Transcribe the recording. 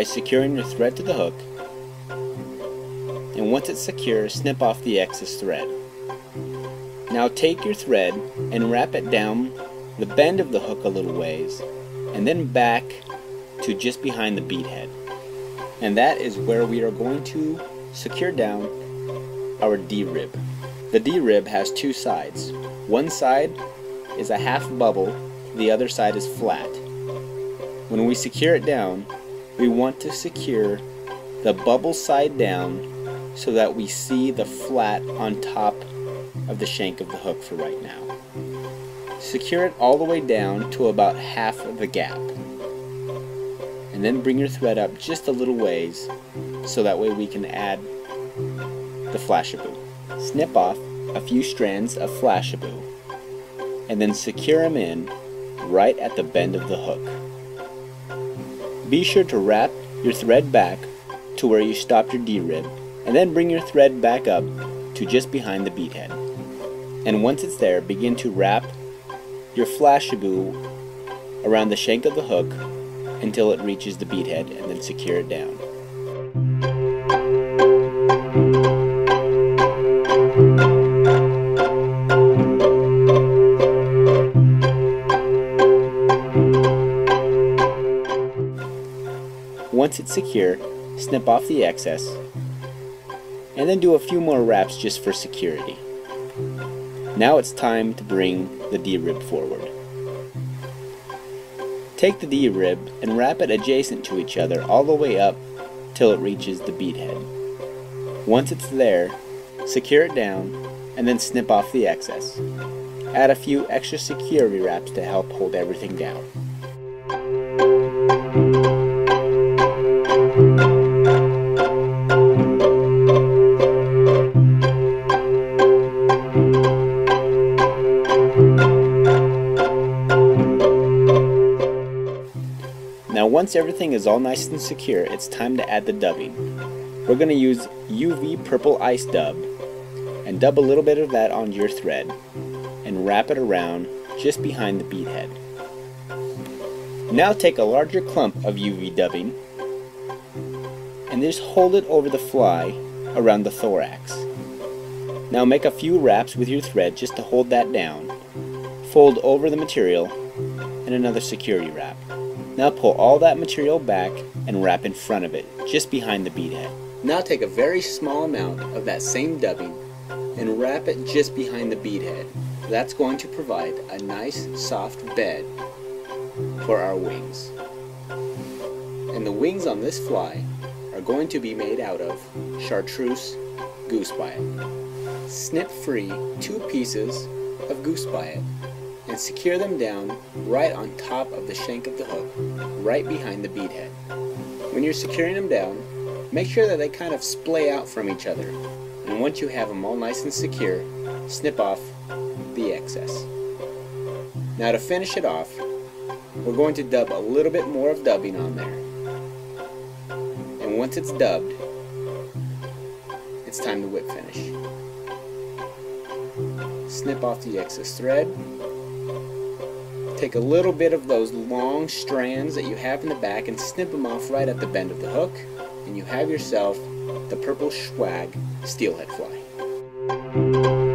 securing your thread to the hook, and once it's secure, snip off the excess thread. Now take your thread and wrap it down the bend of the hook a little ways, and then back to just behind the bead head. And that is where we are going to secure down our D-rib. The D-rib has two sides. One side is a half bubble, the other side is flat. When we secure it down, we want to secure the bubble side down so that we see the flat on top of the shank of the hook for right now. Secure it all the way down to about half of the gap. And then bring your thread up just a little ways so that way we can add the flash abou. Snip off a few strands of flash abou and then secure them in right at the bend of the hook. Be sure to wrap your thread back to where you stopped your D-rib and then bring your thread back up to just behind the bead head. And once it's there, begin to wrap your flash abou around the shank of the hook until it reaches the bead head and then secure it down. Once it's secure, snip off the excess and then do a few more wraps just for security. Now it's time to bring the D-rib forward. Take the D-rib and wrap it adjacent to each other all the way up till it reaches the bead head. Once it's there, secure it down and then snip off the excess. Add a few extra security wraps to help hold everything down. Now once everything is all nice and secure, it's time to add the dubbing. We're going to use UV purple ice dub and dub a little bit of that onto your thread and wrap it around just behind the bead head. Now take a larger clump of UV dubbing and just hold it over the fly around the thorax. Now make a few wraps with your thread just to hold that down. Fold over the material and another security wrap. Now pull all that material back and wrap in front of it, just behind the bead head. Now take a very small amount of that same dubbing and wrap it just behind the bead head. That's going to provide a nice soft bed for our wings. And the wings on this fly are going to be made out of chartreuse goose bite. Snip free 2 pieces of goose bite and secure them down right on top of the shank of the hook, right behind the bead head. When you're securing them down, make sure that they kind of splay out from each other. And once you have them all nice and secure, snip off the excess. Now to finish it off, we're going to dub a little bit more of dubbing on there. And once it's dubbed, it's time to whip finish. Snip off the excess thread. Take a little bit of those long strands that you have in the back and snip them off right at the bend of the hook, and you have yourself the purple swag steelhead fly.